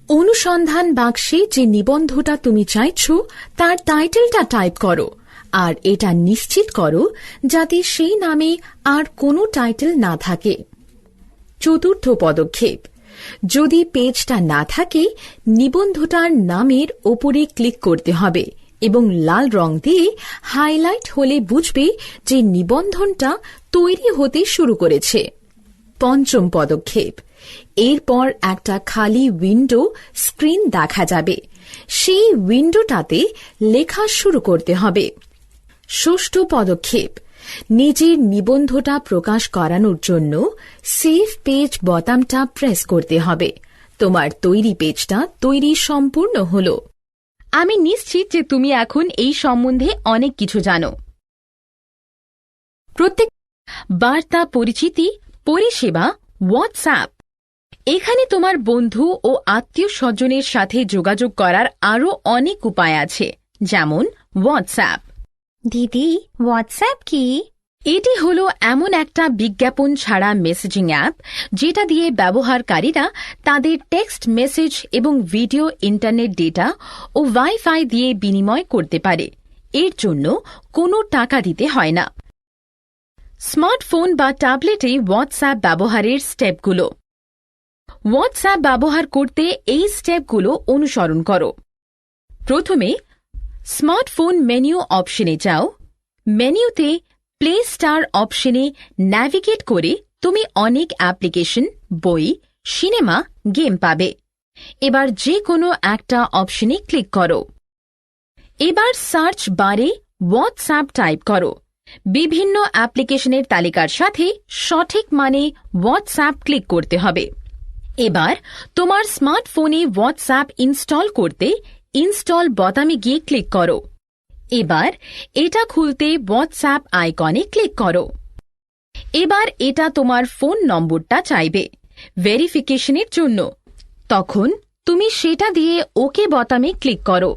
অনুসন্ধান বাক্সে যে নিবন্ধটা তুমি চাইছ তার টাইটেলটা টাইপ করো আর এটা নিশ্চিত করো যাতে সেই নামে আর কোনো টাইটেল না থাকে। চতুর্থ পদক্ষেপ, যদি পেজটা না থাকে নিবন্ধটার নামের ওপরে ক্লিক করতে হবে এবং লাল রং দিয়ে হাইলাইট হলে বুঝবে যে নিবন্ধনটা তৈরি হতে শুরু করেছে। পঞ্চম পদক্ষেপ, এরপর একটা খালি উইন্ডো স্ক্রিন দেখা যাবে। সেই উইন্ডোটাতে লেখা শুরু করতে হবে। ষষ্ঠ পদক্ষেপ, নিজের নিবন্ধটা প্রকাশ করানোর জন্য সেভ পেজ বোতামটা প্রেস করতে হবে। তোমার তৈরি পেজটা তৈরি সম্পূর্ণ হলো। আমি নিশ্চিত যে তুমি এখন এই সম্বন্ধে অনেক কিছু জানো। প্রত্যেক বার্তা পরিচিতি পরিষেবা হোয়াটসঅ্যাপ এখানে তোমার বন্ধু ও আত্মীয় স্বজনের সাথে যোগাযোগ করার আরও অনেক উপায় আছে, যেমন হোয়াটসঅ্যাপ। দিদি, হোয়াটসঅ্যাপ কি? এটি হলো এমন একটা বিজ্ঞাপন ছাড়া মেসেজিং অ্যাপ যেটা দিয়ে ব্যবহারকারীরা তাদের টেক্সট মেসেজ এবং ভিডিও ইন্টারনেট ডেটা ও ওয়াইফাই দিয়ে বিনিময় করতে পারে। এর জন্য কোনো টাকা দিতে হয় না। স্মার্টফোন বা ট্যাবলেটে হোয়াটসঅ্যাপ ব্যবহারের স্টেপগুলো। হোয়াটসঅ্যাপ ব্যবহার করতে এই স্টেপগুলো অনুসরণ করো। প্রথমে স্মার্টফোন মেনু অপশনে যাও। মেনুতে প্লে স্টার অপশনে ন্যাভিগেট করে তুমি অনেক অ্যাপ্লিকেশন, বই, সিনেমা, গেম পাবে। এবার যে কোনো একটা অপশনে ক্লিক করো। এবার সার্চ বারে হোয়াটসঅ্যাপ টাইপ করো। বিভিন্ন অ্যাপ্লিকেশনের তালিকার সাথে সঠিক মানে হোয়াটসঅ্যাপ ক্লিক করতে হবে। এবার তোমার স্মার্টফোনে হোয়াটসঅ্যাপ ইনস্টল করতে ইনস্টল বোতামে গিয়ে ক্লিক করো। এবার এটা খুলতে হোয়াটসঅ্যাপ আইকনে ক্লিক করো। এবার এটা তোমার ফোন নম্বরটা চাইবে ভেরিফিকেশনের জন্য। তখন তুমি সেটা দিয়ে ওকে বোতামে ক্লিক করো।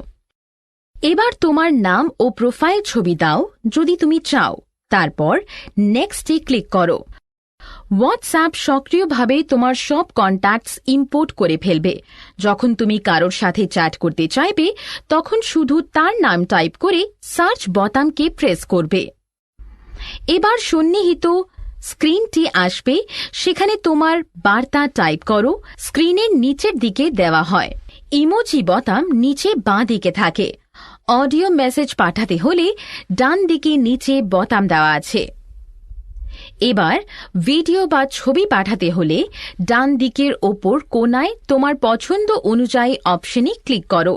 এবার তোমার নাম ও প্রোফাইল ছবি দাও যদি তুমি চাও। তারপর নেক্সটে ক্লিক করো। হোয়াটসঅ্যাপ সক্রিয়ভাবে তোমার সব কন্ট্যাক্টস ইম্পোর্ট করে ফেলবে। যখন তুমি কারোর সাথে চ্যাট করতে চাইবে তখন শুধু তার নাম টাইপ করে সার্চ বোতামকে প্রেস করবে। এবার সন্নিহিত স্ক্রিনটি আসবে, সেখানে তোমার বার্তা টাইপ করো। স্ক্রিনের নিচের দিকে দেওয়া হয়। ইমোজি বোতাম নিচে বাঁ দিকে থাকে। অডিও মেসেজ পাঠাতে হলে ডান দিকে নিচে বোতাম দেওয়া আছে। এবার ভিডিও বা ছবি পাঠাতে হলে ডান দিকের ওপর কোণায় তোমার পছন্দ অনুযায়ী অপশনে ক্লিক করো।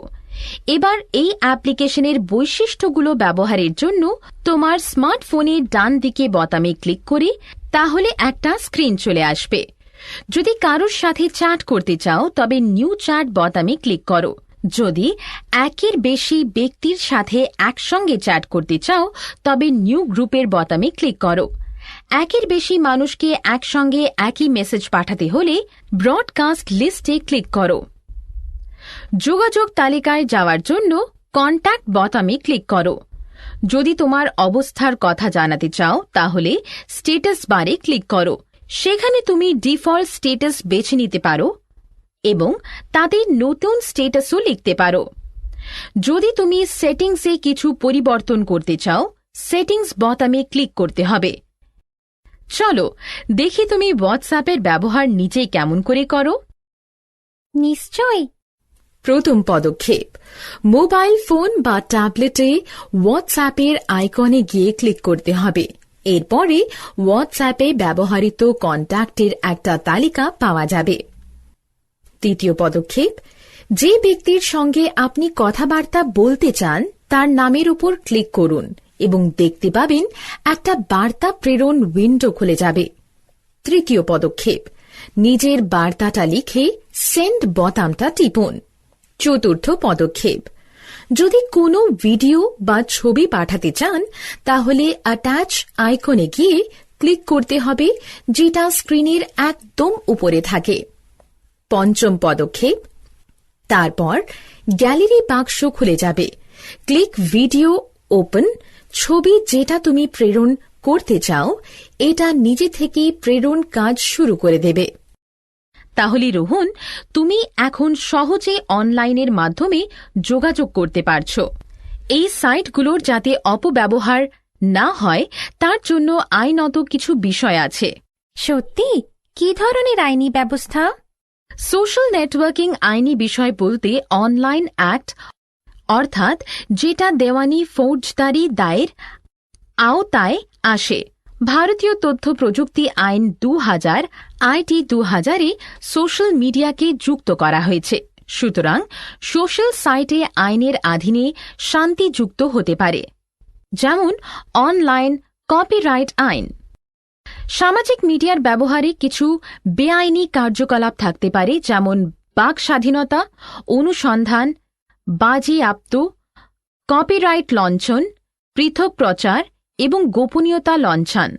এবার এই অ্যাপ্লিকেশনের বৈশিষ্ট্যগুলো ব্যবহারের জন্য তোমার স্মার্টফোনে ডান দিকে বোতামে ক্লিক করে তাহলে একটা স্ক্রিন চলে আসবে। যদি কারোর সাথে চ্যাট করতে চাও তবে নিউ চ্যাট বোতামে ক্লিক করো। যদি একের বেশি ব্যক্তির সাথে একসঙ্গে চ্যাট করতে চাও তবে নিউ গ্রুপের বোতামে ক্লিক করো। একের বেশি মানুষকে একসঙ্গে একই মেসেজ পাঠাতে হলে ব্রডকাস্ট লিস্টে ক্লিক করো। যোগাযোগ তালিকায় যাওয়ার জন্য কন্ট্যাক্ট বোতামে ক্লিক করো। যদি তোমার অবস্থার কথা জানাতে চাও তাহলে স্ট্যাটাস বারে ক্লিক করো। সেখানে তুমি ডিফল্ট স্ট্যাটাস বেছে নিতে পারো এবং তাদের নতুন স্ট্যাটাসও লিখতে পারো। যদি তুমি সেটিংসে কিছু পরিবর্তন করতে চাও সেটিংস বোতামে ক্লিক করতে হবে। চলো দেখি তুমি হোয়াটসঅ্যাপের ব্যবহার নিজেই কেমন করে করো। নিশ্চয়ই। প্রথম পদক্ষেপ, মোবাইল ফোন বা ট্যাবলেটে হোয়াটসঅ্যাপের আইকনে গিয়ে ক্লিক করতে হবে। এরপরে হোয়াটসঅ্যাপে ব্যবহৃত কন্ট্যাক্টের একটা তালিকা পাওয়া যাবে। তৃতীয় পদক্ষেপ, যে ব্যক্তির সঙ্গে আপনি কথাবার্তা বলতে চান তার নামের উপর ক্লিক করুন এবং দেখতে পাবেন একটা বার্তা প্রেরণ উইন্ডো খুলে যাবে। তৃতীয় পদক্ষেপ, নিজের বার্তাটা লিখে সেন্ড বোতামটা টিপুন। চতুর্থ পদক্ষেপ, যদি কোনো ভিডিও বা ছবি পাঠাতে চান তাহলে অ্যাটাচ আইকনে গিয়ে ক্লিক করতে হবে যেটা স্ক্রিনের একদম উপরে থাকে। পঞ্চম পদক্ষেপ, তারপর গ্যালারি বাক্স খুলে যাবে। Click video open. ছবি যেটা তুমি প্রেরণ করতে চাও এটা নিজে থেকেই প্রেরণ কাজ শুরু করে দেবে। তাহলে রোহন, তুমি এখন সহজে অনলাইনের মাধ্যমে যোগাযোগ করতে পারছো। এই সাইটগুলোর যাতে অপব্যবহার না হয় তার জন্য আইনত কিছু বিষয় আছে। সত্যি? কি ধরনের আইনি ব্যবস্থা? সোশ্যাল নেটওয়ার্কিং আইনি বিষয় বলতে অনলাইন অ্যাক্ট, অর্থাৎ যেটা দেওয়ানি ফৌজদারি দায়ের আওতায় আসে। ভারতীয় তথ্য প্রযুক্তি আইন 2000 আইটি 2000-এ সোশ্যাল মিডিয়াকে যুক্ত করা হয়েছে। সুতরাং সোশ্যাল সাইটে আইনের অধীনে শান্তি যুক্ত হতে পারে, যেমন অনলাইন কপিরাইট আইন। সামাজিক মিডিয়ার ব্যবহারে কিছু বেআইনি কার্যকলাপ থাকতে পারে, যেমন বাক স্বাধীনতা, অনুসন্ধান, বাজেয়াপ্ত, কপিরাইট লঙ্ঘন, পৃথক প্রচার এবং গোপনীয়তা লঙ্ঘন,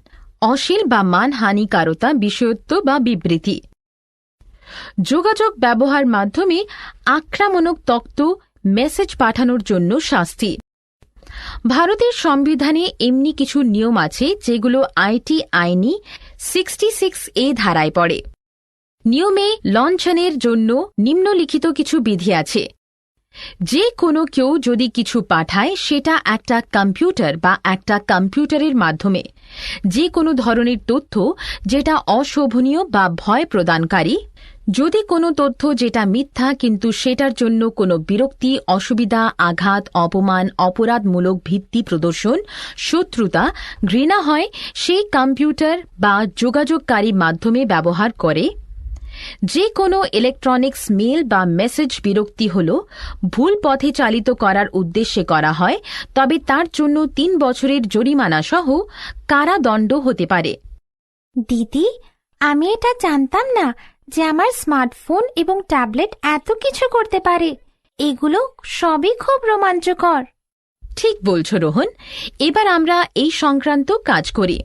অশ্লীল বা মানহানিকারতা বিষয়ত্ব বা বিবৃতি। যোগাযোগ ব্যবহার মাধ্যমে আক্রমণক তথ্য মেসেজ পাঠানোর জন্য শাস্তি। ভারতের সংবিধানে এমনি কিছু নিয়ম আছে যেগুলো আইটি আইনি 66A ধারায় পড়ে। নিয়মে লঞ্চনের জন্য নিম্নলিখিত কিছু বিধি আছে। যে কোনো কেউ যদি কিছু পাঠায় সেটা একটা কম্পিউটার বা একটা কম্পিউটারের মাধ্যমে যে কোনো ধরনের তথ্য যেটা অশোভনীয় বা ভয় প্রদানকারী, যদি কোনো তথ্য যেটা মিথ্যা কিন্তু সেটার জন্য কোনো বিরক্তি, অসুবিধা, আঘাত, অপমান, অপরাধমূলক ভিত্তি প্রদর্শন, শত্রুতা, ঘৃণা হয়, সেই কম্পিউটার বা যোগাযোগকারী মাধ্যমে ব্যবহার করে। যে কোনো ইলেকট্রনিক্স মেল বা মেসেজ বিরক্তি হল ভুল পথে চালিত করার উদ্দেশ্যে করা হয়, তবে তার জন্য 3 বছরের জরিমানা সহ কারাদণ্ড হতে পারে। দিদি, আমি এটা জানতাম না যে আমার স্মার্টফোন এবং ট্যাবলেট এত কিছু করতে পারে। এগুলো সবই খুব রোমাঞ্চকর। ঠিক বলছো রোহন। এবার আমরা এই সংক্রান্ত কাজ করি।